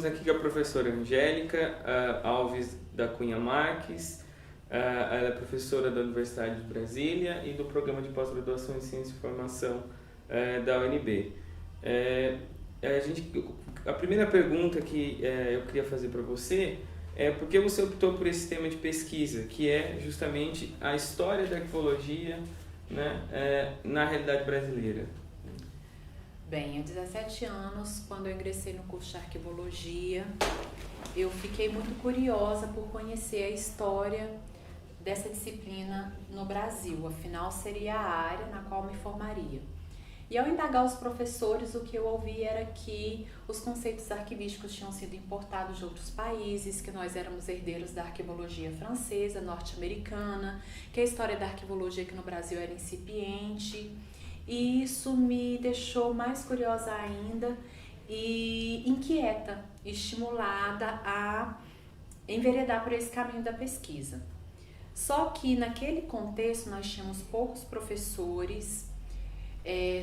estamos aqui com a professora Angélica Alves da Cunha Marques. Ela é professora da Universidade de Brasília e do Programa de Pós-Graduação em Ciência e Formação da UNB. A primeira pergunta que eu queria fazer para você é por que você optou por esse tema de pesquisa, que é justamente a história da arqueologia, né, na realidade brasileira. Bem, há 17 anos, quando eu ingressei no curso de arqueologia, eu fiquei muito curiosa por conhecer a história dessa disciplina no Brasil, afinal seria a área na qual me formaria. E ao indagar os professores, o que eu ouvi era que os conceitos arquivísticos tinham sido importados de outros países, que nós éramos herdeiros da arqueologia francesa, norte-americana, que a história da arqueologia aqui no Brasil era incipiente. E isso me deixou mais curiosa ainda e inquieta, estimulada a enveredar por esse caminho da pesquisa. Só que naquele contexto nós tínhamos poucos professores,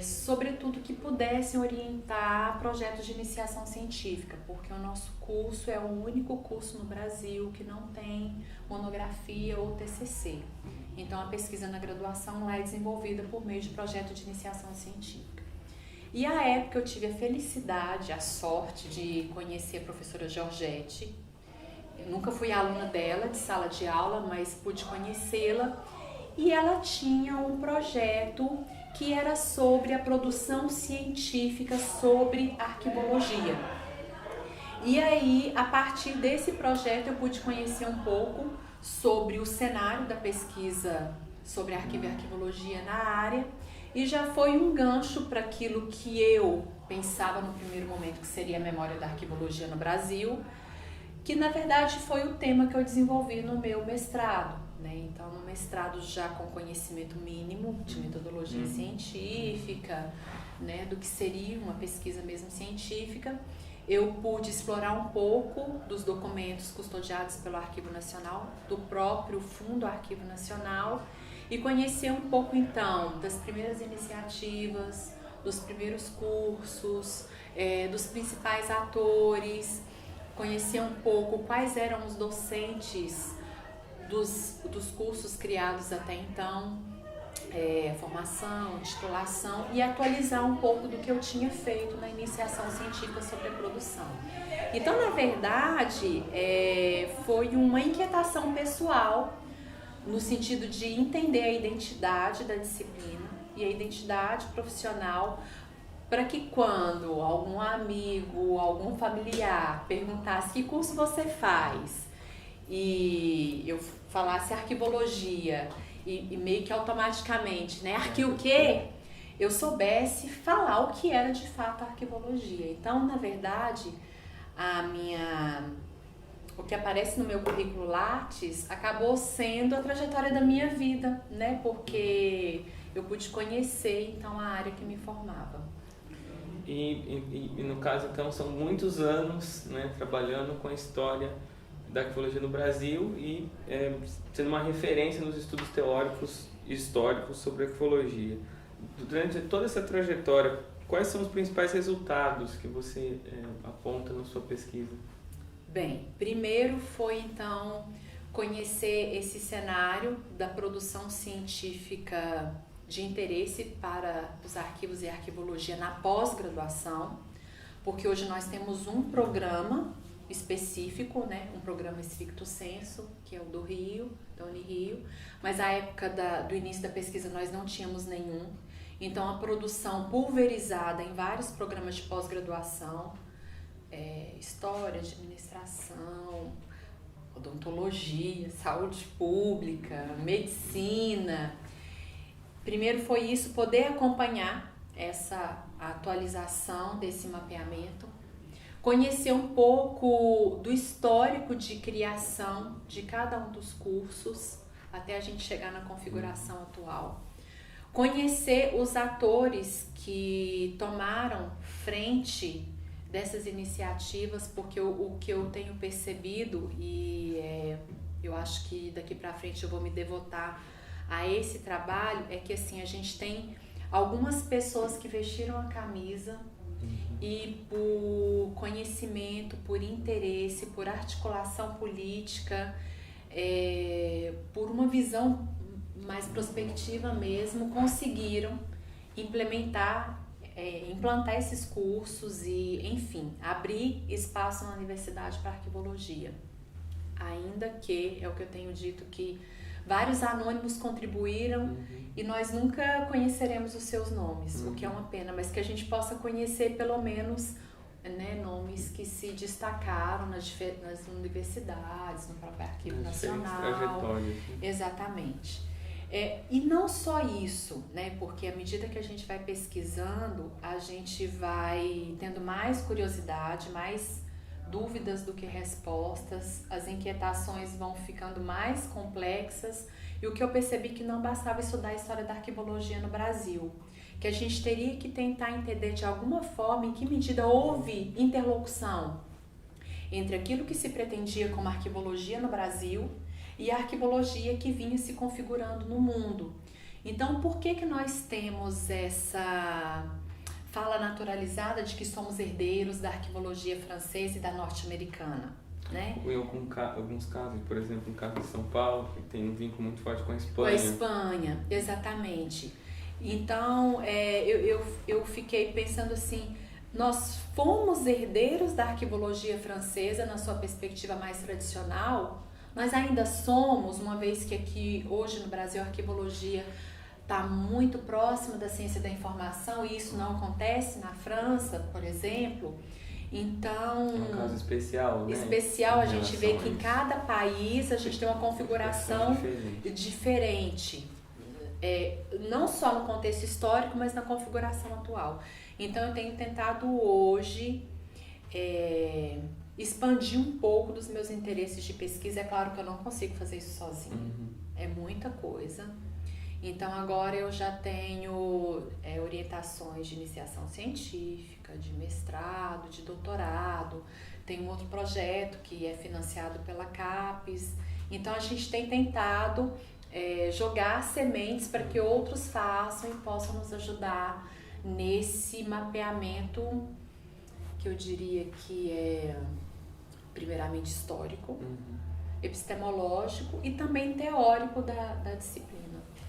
sobretudo que pudessem orientar projetos de iniciação científica, porque o nosso curso é o único curso no Brasil que não tem monografia ou TCC. Então a pesquisa na graduação lá é desenvolvida por meio de projeto de iniciação científica. E à época eu tive a felicidade, a sorte de conhecer a professora Georgette. Eu nunca fui aluna dela de sala de aula, mas pude conhecê-la. E ela tinha um projeto que era sobre a produção científica sobre arqueologia. E aí, a partir desse projeto, eu pude conhecer um pouco sobre o cenário da pesquisa sobre arquivo e arqueologia na área, e já foi um gancho para aquilo que eu pensava no primeiro momento que seria a memória da arqueologia no Brasil, que na verdade foi o tema que eu desenvolvi no meu mestrado, né? Então, no mestrado já com conhecimento mínimo de metodologia científica, né, do que seria uma pesquisa mesmo científica, eu pude explorar um pouco dos documentos custodiados pelo Arquivo Nacional, do próprio Fundo Arquivo Nacional, e conhecer um pouco então das primeiras iniciativas, dos primeiros cursos, dos principais atores, conhecer um pouco quais eram os docentes dos cursos criados até então, formação, titulação, e atualizar um pouco do que eu tinha feito na iniciação científica sobre a produção. Então, na verdade, foi uma inquietação pessoal no sentido de entender a identidade da disciplina e a identidade profissional, para que quando algum amigo, algum familiar perguntasse que curso você faz e eu falasse arqueologia e meio que automaticamente, né, o quê? Eu soubesse falar o que era de fato a arqueologia. Então, na verdade, o que aparece no meu currículo Lattes acabou sendo a trajetória da minha vida, né, porque eu pude conhecer então a área que me formava. E no caso, então, são muitos anos, né, trabalhando com a história da arqueologia no Brasil e sendo uma referência nos estudos teóricos e históricos sobre arqueologia. Durante toda essa trajetória, quais são os principais resultados que você aponta na sua pesquisa? Bem, primeiro foi então conhecer esse cenário da produção científica de interesse para os arquivos e arqueologia na pós-graduação, porque hoje nós temos um programa específico, né, um programa stricto sensu, que é o do Rio, da Unirio, mas à época do início da pesquisa nós não tínhamos nenhum. Então a produção pulverizada em vários programas de pós-graduação, história, administração, odontologia, saúde pública, medicina. Primeiro foi isso, poder acompanhar essa atualização desse mapeamento, conhecer um pouco do histórico de criação de cada um dos cursos, até a gente chegar na configuração atual. Conhecer os atores que tomaram frente dessas iniciativas, porque o que eu tenho percebido, e eu acho que daqui para frente eu vou me devotar a esse trabalho, é que assim, a gente tem algumas pessoas que vestiram a camisa e por conhecimento, por interesse, por articulação política, por uma visão mais prospectiva mesmo, conseguiram implantar esses cursos e, enfim, abrir espaço na universidade para arquivologia. Ainda que, é o que eu tenho dito, que vários anônimos contribuíram e nós nunca conheceremos os seus nomes, o que é uma pena, mas que a gente possa conhecer pelo menos, né, nomes que se destacaram nas universidades, no próprio Arquivo Nacional. Exatamente. E não só isso, né, porque à medida que a gente vai pesquisando, a gente vai tendo mais curiosidade, mais dúvidas do que respostas, as inquietações vão ficando mais complexas, e o que eu percebi que não bastava estudar a história da arquivologia no Brasil, que a gente teria que tentar entender de alguma forma em que medida houve interlocução entre aquilo que se pretendia como arquivologia no Brasil e a arquivologia que vinha se configurando no mundo. Então, por que nós temos essa fala naturalizada de que somos herdeiros da arquivologia francesa e da norte-americana, né? Em alguns casos, por exemplo, no caso de São Paulo, que tem um vínculo muito forte com a Espanha. Com a Espanha, exatamente. Então, eu fiquei pensando assim, nós fomos herdeiros da arquivologia francesa na sua perspectiva mais tradicional, nós ainda somos, uma vez que aqui hoje no Brasil a arquivologia está muito próxima da ciência da informação, e isso não acontece na França, por exemplo. Então, é um caso especial, né? Especial, a gente vê que em cada país a gente tem uma configuração diferente. Não só no contexto histórico, mas na configuração atual. Então, eu tenho tentado hoje expandir um pouco dos meus interesses de pesquisa. É claro que eu não consigo fazer isso sozinho, é muita coisa. Então, agora eu já tenho orientações de iniciação científica, de mestrado, de doutorado. Tem um outro projeto que é financiado pela CAPES. Então, a gente tem tentado jogar sementes para que outros façam e possam nos ajudar nesse mapeamento que eu diria que é primeiramente histórico, epistemológico e também teórico da disciplina.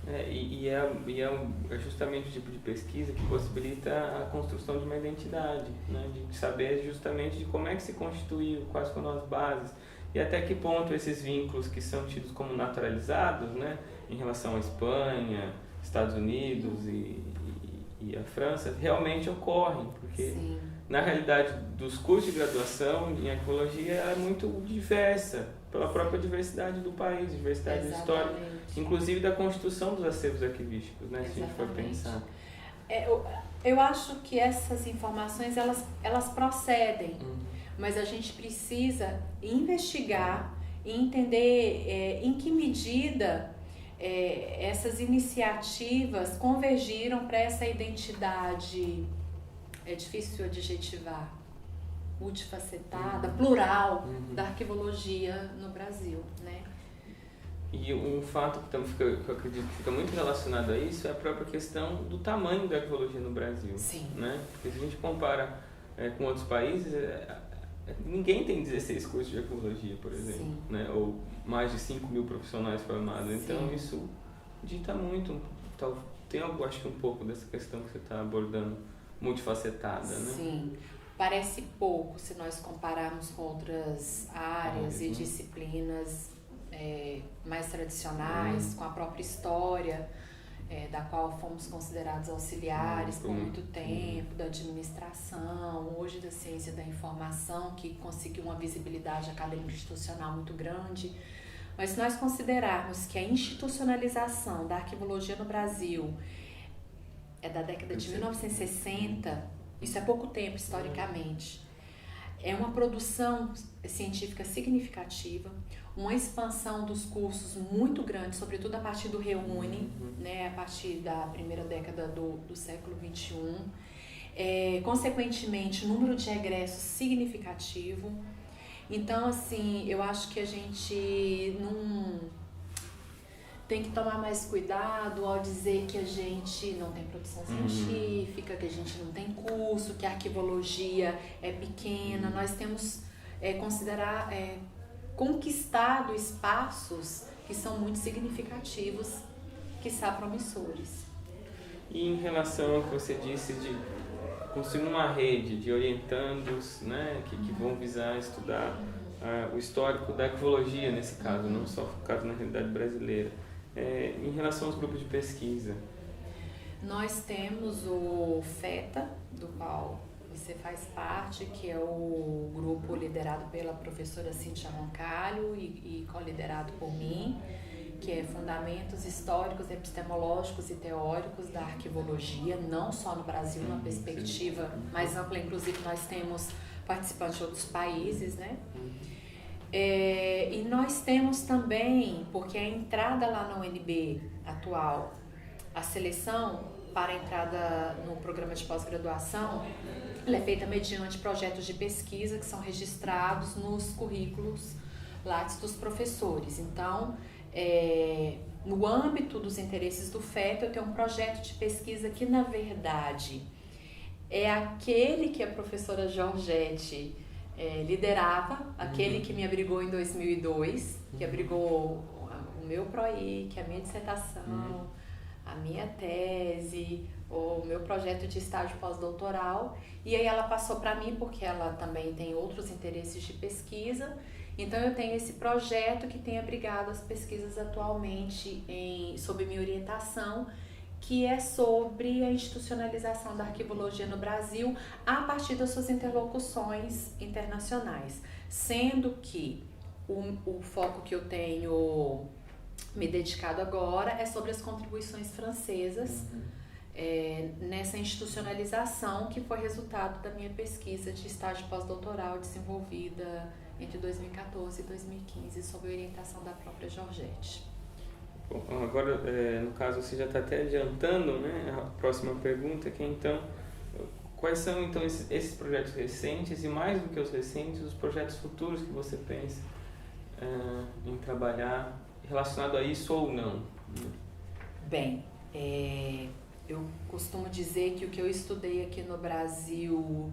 É justamente o tipo de pesquisa que possibilita a construção de uma identidade, né? De saber justamente de como é que se constituiu, quais foram as bases e até que ponto esses vínculos que são tidos como naturalizados, né, em relação à Espanha, Estados Unidos e a França, realmente ocorrem, porque sim, na realidade dos cursos de graduação em arqueologia ela é muito diversa, pela própria diversidade do país, diversidade histórica, inclusive da constituição dos acervos arquivísticos, né? Se a gente for pensar. Eu acho que essas informações, elas procedem, mas a gente precisa investigar e entender em que medida essas iniciativas convergiram para essa identidade, é difícil adjetivar, multifacetada, plural, da arquivologia no Brasil, né? E um fato que eu acredito que fica muito relacionado a isso é a própria questão do tamanho da arquivologia no Brasil. Sim. Né? Porque se a gente compara com outros países, ninguém tem 16 cursos de arquivologia, por exemplo, né? Ou mais de 5.000 profissionais formados. Então, sim, isso dita muito. Tem algo, acho que um pouco dessa questão que você está abordando, multifacetada, né? Sim. Parece pouco se nós compararmos com outras áreas e disciplinas mais tradicionais, com a própria história, da qual fomos considerados auxiliares por muito tempo, da administração, hoje da ciência da informação, que conseguiu uma visibilidade acadêmica institucional muito grande. Mas se nós considerarmos que a institucionalização da arquivologia no Brasil é da década de 1960, isso é pouco tempo historicamente, é uma produção científica significativa, uma expansão dos cursos muito grande, sobretudo a partir do Reúne, né, a partir da primeira década do século XXI. Consequentemente, número de egressos significativo. Então, assim, eu acho que a gente não tem que tomar mais cuidado ao dizer que a gente não tem produção científica, que a gente não tem curso, que a arquivologia é pequena. Nós temos conquistado espaços que são muito significativos, quiçá promissores. E em relação ao que você disse de construir uma rede de orientandos, né, que vão visar estudar o histórico da arquivologia, nesse caso, não só focado na realidade brasileira, em relação aos grupos de pesquisa? Nós temos o FETA, do qual você faz parte, que é o grupo liderado pela professora Cíntia Roncalho e co-liderado por mim, que é Fundamentos Históricos, Epistemológicos e Teóricos da Arquivologia, não só no Brasil, uma perspectiva mais ampla, inclusive nós temos participantes de outros países, né? E nós temos também, porque a entrada lá na UNB atual, a seleção para a entrada no programa de pós-graduação, ela é feita mediante projetos de pesquisa que são registrados nos currículos Lattes dos professores. Então, no âmbito dos interesses do FET, eu tenho um projeto de pesquisa que, na verdade, é aquele que a professora Georgette liderava, aquele que me abrigou em 2002, que abrigou o meu PROIC, a minha dissertação, a minha tese, o meu projeto de estágio pós-doutoral, e aí ela passou para mim porque ela também tem outros interesses de pesquisa. Então eu tenho esse projeto que tem abrigado as pesquisas atualmente sob minha orientação, que é sobre a institucionalização da arquivologia no Brasil a partir das suas interlocuções internacionais, sendo que o foco que eu tenho me dedicado agora é sobre as contribuições francesas nessa institucionalização, que foi resultado da minha pesquisa de estágio pós-doutoral desenvolvida entre 2014 e 2015, sob a orientação da própria Georgette. Bom, agora, no caso, você já está até adiantando, né, a próxima pergunta, que é, então, quais são então esses projetos recentes e, mais do que os recentes, os projetos futuros que você pensa em trabalhar relacionado a isso ou não? Bem, eu costumo dizer que o que eu estudei aqui no Brasil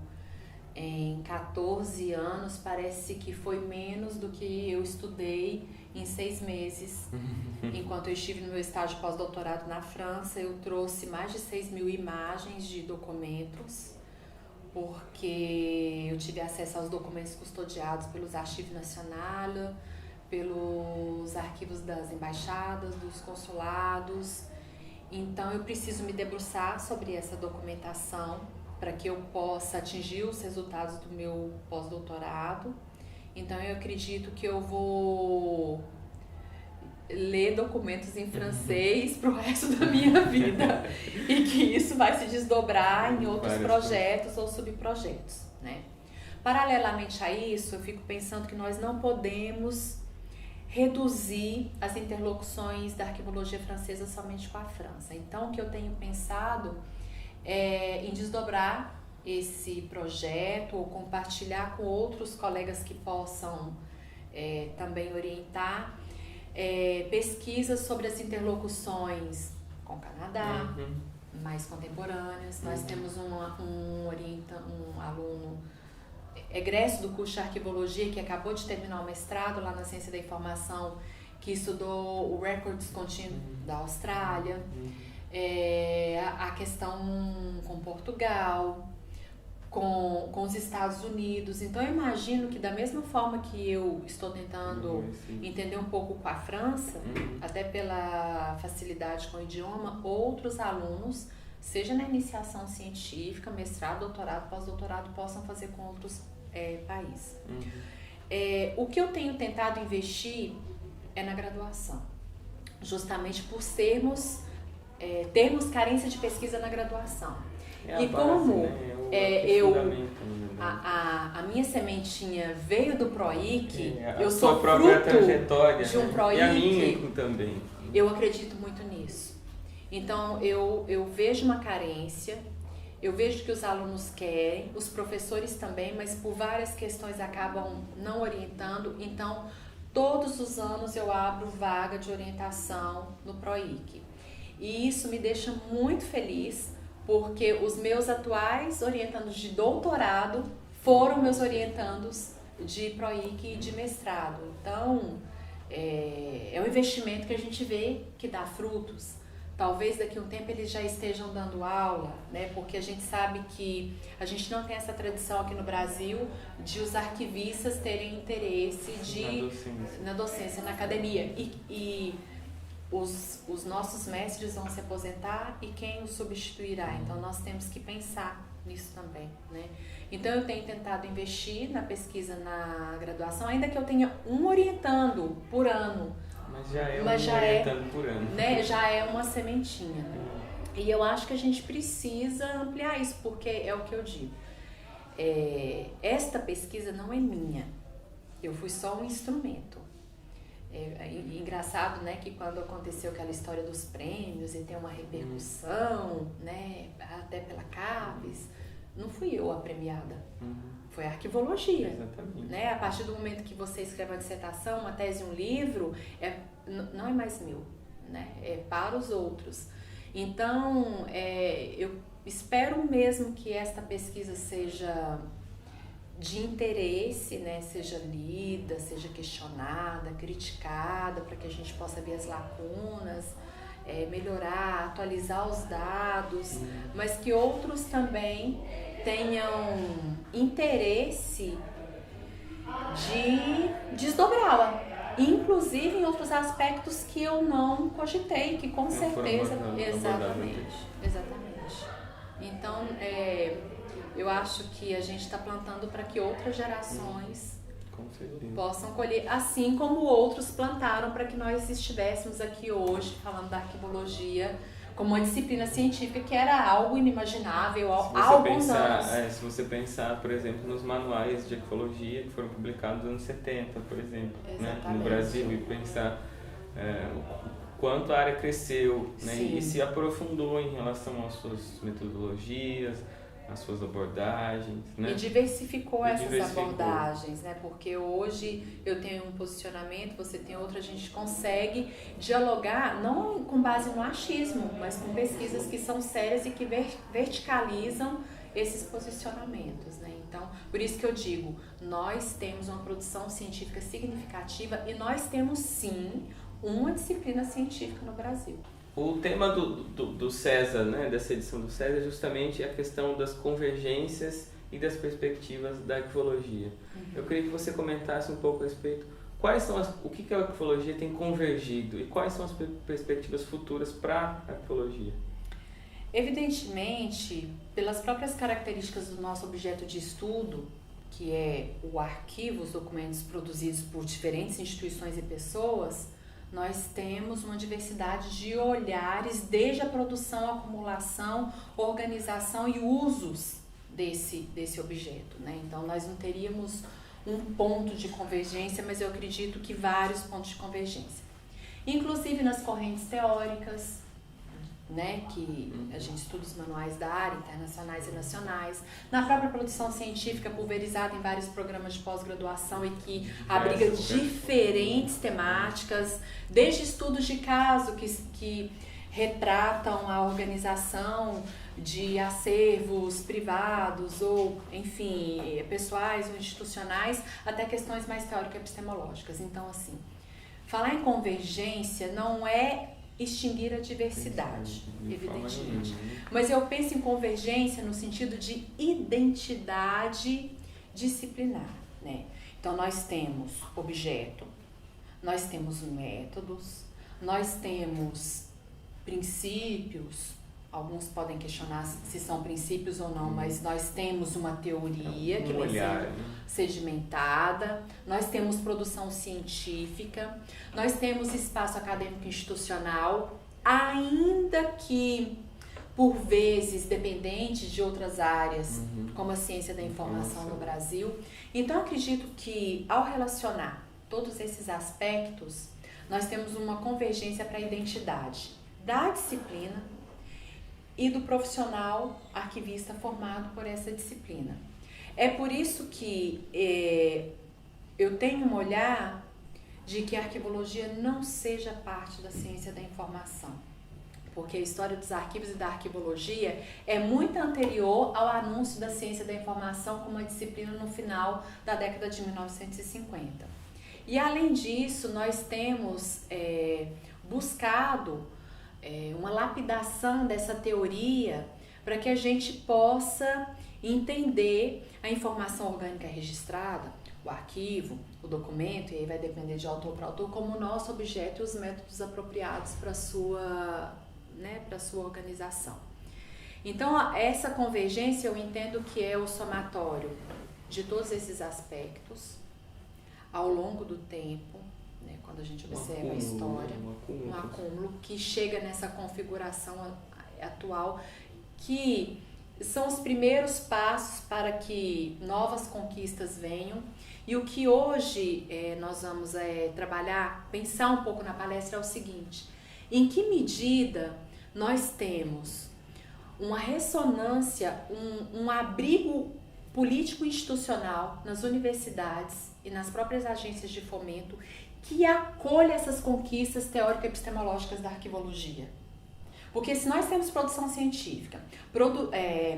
em 14 anos parece que foi menos do que eu estudei em 6 meses. Enquanto eu estive no meu estágio pós-doutorado na França, eu trouxe mais de 6.000 imagens de documentos, porque eu tive acesso aos documentos custodiados pelos Archives Nationaux, pelos arquivos das embaixadas, dos consulados. Então eu preciso me debruçar sobre essa documentação para que eu possa atingir os resultados do meu pós-doutorado. Então eu acredito que eu vou ler documentos em francês para o resto da minha vida e que isso vai se desdobrar em outros projetos ou subprojetos, né? Paralelamente a isso, eu fico pensando que nós não podemos reduzir as interlocuções da arquivologia francesa somente com a França. Então, o que eu tenho pensado é em desdobrar esse projeto ou compartilhar com outros colegas que possam também orientar pesquisas sobre as interlocuções com o Canadá, mais contemporâneas. Nós temos um aluno egresso do curso de arquivologia que acabou de terminar o mestrado lá na Ciência da Informação, que estudou o Records Contínuo da Austrália, a questão com Portugal, com os Estados Unidos. Então eu imagino que da mesma forma que eu estou tentando entender um pouco com a França, até pela facilidade com o idioma, outros alunos, seja na iniciação científica, mestrado, doutorado, pós-doutorado, possam fazer com outros países. O que eu tenho tentado investir é na graduação, justamente por termos carência de pesquisa na graduação. E como a minha sementinha veio do PROIC, eu sou fruto de um PROIC, e a minha também. Eu acredito muito nisso. Então eu vejo uma carência, eu vejo que os alunos querem, os professores também, mas por várias questões acabam não orientando. Então, todos os anos eu abro vaga de orientação no PROIC. E isso me deixa muito feliz, porque os meus atuais orientandos de doutorado foram meus orientandos de PROIC e de mestrado. Então, é um investimento que a gente vê que dá frutos. Talvez daqui a um tempo eles já estejam dando aula, né? Porque a gente sabe que a gente não tem essa tradição aqui no Brasil de os arquivistas terem interesse na docência, na academia. E os nossos mestres vão se aposentar e quem os substituirá? Então nós temos que pensar nisso também, né? Então eu tenho tentado investir na pesquisa na graduação, ainda que eu tenha um orientando por ano. Mas já é orientando por ano. Né? Já é uma sementinha. E eu acho que a gente precisa ampliar isso, porque é o que eu digo. Esta pesquisa não é minha. Eu fui só um instrumento. Engraçado, né, que quando aconteceu aquela história dos prêmios e tem uma repercussão, né, até pela CAPES, não fui eu a premiada, foi a arquivologia. Exatamente. Né? A partir do momento que você escreve uma dissertação, uma tese, um livro, não é mais meu, né? É para os outros. Então, eu espero mesmo que esta pesquisa seja de interesse, né? Seja lida, seja questionada, criticada, para que a gente possa ver as lacunas, melhorar, atualizar os dados, mas que outros também tenham interesse de desdobrá-la, inclusive em outros aspectos que eu não cogitei, que com certeza... Exatamente. Então, eu acho que a gente está plantando para que outras gerações possam colher, assim como outros plantaram para que nós estivéssemos aqui hoje falando da arquivologia como uma disciplina científica que era algo inimaginável há alguns anos. Se você pensar, por exemplo, nos manuais de arqueologia que foram publicados nos anos 70, por exemplo, né, no Brasil, e pensar o quanto a área cresceu, né, e se aprofundou em relação às suas metodologias, as suas abordagens, né? E diversificou essas abordagens, né? Porque hoje eu tenho um posicionamento, você tem outro, a gente consegue dialogar, não com base no achismo, mas com pesquisas que são sérias e que verticalizam esses posicionamentos, né? Então, por isso que eu digo, nós temos uma produção científica significativa e nós temos, sim, uma disciplina científica no Brasil. O tema do César, né, dessa edição do César, é justamente a questão das convergências e das perspectivas da arqueologia. Eu queria que você comentasse um pouco a respeito o que a arqueologia tem convergido e quais são as perspectivas futuras para a arqueologia. Evidentemente, pelas próprias características do nosso objeto de estudo, que é o arquivo, os documentos produzidos por diferentes instituições e pessoas, nós temos uma diversidade de olhares desde a produção, acumulação, organização e usos desse objeto, né? Então, nós não teríamos um ponto de convergência, mas eu acredito que vários pontos de convergência. Inclusive nas correntes teóricas, né, que a gente estuda os manuais da área, internacionais e nacionais, na própria produção científica pulverizada em vários programas de pós-graduação e que abriga diferentes temáticas, desde estudos de caso que retratam a organização de acervos privados ou, enfim, pessoais ou institucionais, até questões mais teórico-epistemológicas. Então, assim, falar em convergência não é extinguir a diversidade, evidentemente. Mas eu penso em convergência no sentido de identidade disciplinar, né? Então, nós temos objeto, nós temos métodos, nós temos princípios, alguns podem questionar se são princípios ou não, mas nós temos uma teoria que vai ser sedimentada, nós temos produção científica, nós temos espaço acadêmico institucional, ainda que por vezes dependente de outras áreas, como a ciência da informação no Brasil. Então, acredito que ao relacionar todos esses aspectos, nós temos uma convergência para a identidade da disciplina e do profissional arquivista formado por essa disciplina. É por isso que eu tenho um olhar de que a arquivologia não seja parte da ciência da informação, porque a história dos arquivos e da arquivologia é muito anterior ao anúncio da ciência da informação como uma disciplina no final da década de 1950. E além disso, nós temos buscado uma lapidação dessa teoria para que a gente possa entender a informação orgânica registrada, o arquivo, o documento, e aí vai depender de autor para autor, como o nosso objeto e os métodos apropriados para sua organização. Então, essa convergência eu entendo que é o somatório de todos esses aspectos ao longo do tempo, né, quando a gente observa a história, um acúmulo que chega nessa configuração atual, que são os primeiros passos para que novas conquistas venham. E o que hoje nós vamos trabalhar, pensar um pouco na palestra é o seguinte: em que medida nós temos uma ressonância, um abrigo político-institucional nas universidades e nas próprias agências de fomento que acolha essas conquistas teórico-epistemológicas da arquivologia. Porque se nós temos produção científica,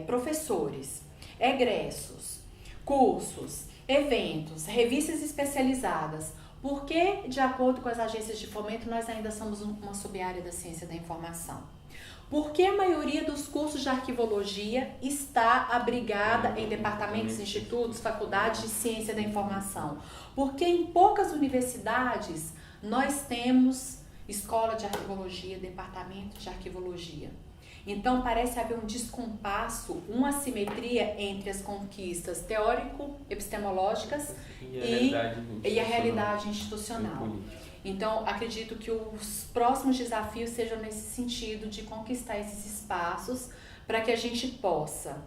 professores, egressos, cursos, eventos, revistas especializadas, por que, de acordo com as agências de fomento, nós ainda somos uma sub-área da ciência da informação? Por que a maioria dos cursos de arquivologia está abrigada em departamentos, institutos, faculdades de ciência da informação? Porque em poucas universidades nós temos escola de arquivologia, departamento de arquivologia. Então parece haver um descompasso, uma assimetria entre as conquistas teórico-epistemológicas e a realidade institucional. Então, acredito que os próximos desafios sejam nesse sentido de conquistar esses espaços para que a gente possa...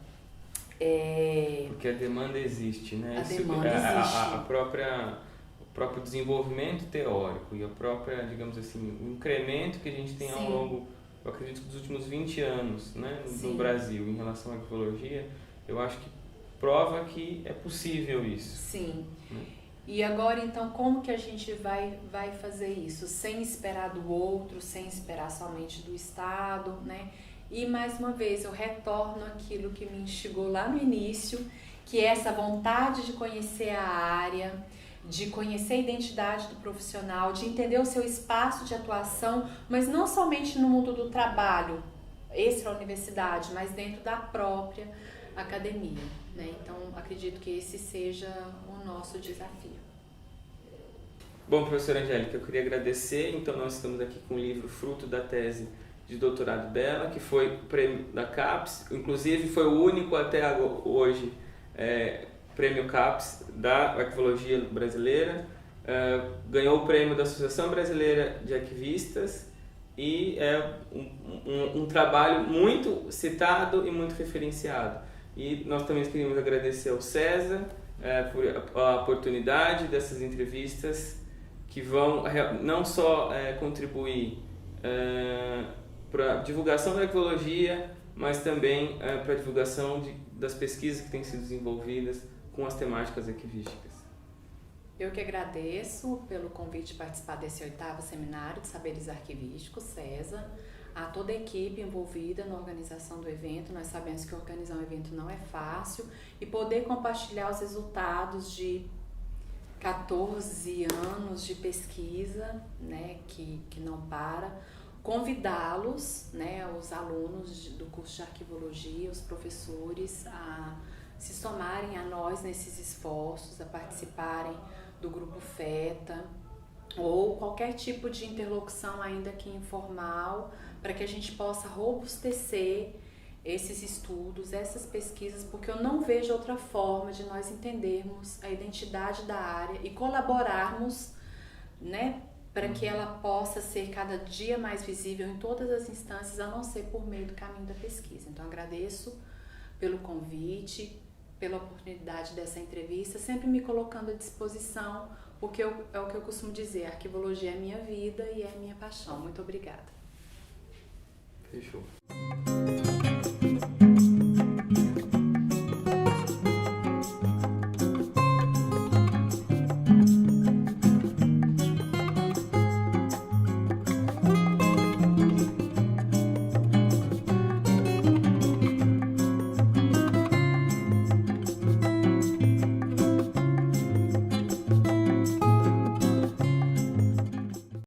Porque a demanda existe, né? Demanda existe. O próprio desenvolvimento teórico e a própria, digamos assim, o incremento que a gente tem ao longo, eu acredito que dos últimos 20 anos, né, no Brasil, em relação à arquivologia, eu acho que prova que é possível isso. Sim. Né? E agora, então, como que a gente vai fazer isso? Sem esperar do outro, sem esperar somente do Estado, né? E, mais uma vez, eu retorno àquilo que me instigou lá no início, que é essa vontade de conhecer a área, de conhecer a identidade do profissional, de entender o seu espaço de atuação, mas não somente no mundo do trabalho, extra-universidade, mas dentro da própria academia, né? Então, acredito que esse seja o nosso desafio. Bom, professora Angélica, eu queria agradecer. Então, nós estamos aqui com o livro fruto da tese de doutorado dela, que foi prêmio da CAPES, inclusive foi o único até hoje prêmio CAPES da arquivologia brasileira, ganhou o prêmio da Associação Brasileira de Arquivistas e é um trabalho muito citado e muito referenciado. E nós também queríamos agradecer ao César por a oportunidade dessas entrevistas que vão não só contribuir para a divulgação da arquivologia, mas também para a divulgação das pesquisas que têm sido desenvolvidas com as temáticas arquivísticas. Eu que agradeço pelo convite de participar desse 8º Seminário de Saberes Arquivísticos, César, a toda a equipe envolvida na organização do evento. Nós sabemos que organizar um evento não é fácil e poder compartilhar os resultados de 14 anos de pesquisa, né, que não para, convidá-los, né, os alunos do curso de arquivologia, os professores, a se somarem a nós nesses esforços, a participarem do grupo FETA ou qualquer tipo de interlocução ainda que informal, para que a gente possa robustecer esses estudos, essas pesquisas, porque eu não vejo outra forma de nós entendermos a identidade da área e colaborarmos, né, para que ela possa ser cada dia mais visível em todas as instâncias, a não ser por meio do caminho da pesquisa. Então, agradeço pelo convite, pela oportunidade dessa entrevista, sempre me colocando à disposição, porque é o que eu costumo dizer, a arquivologia é minha vida e é minha paixão. Muito obrigada. Fechou.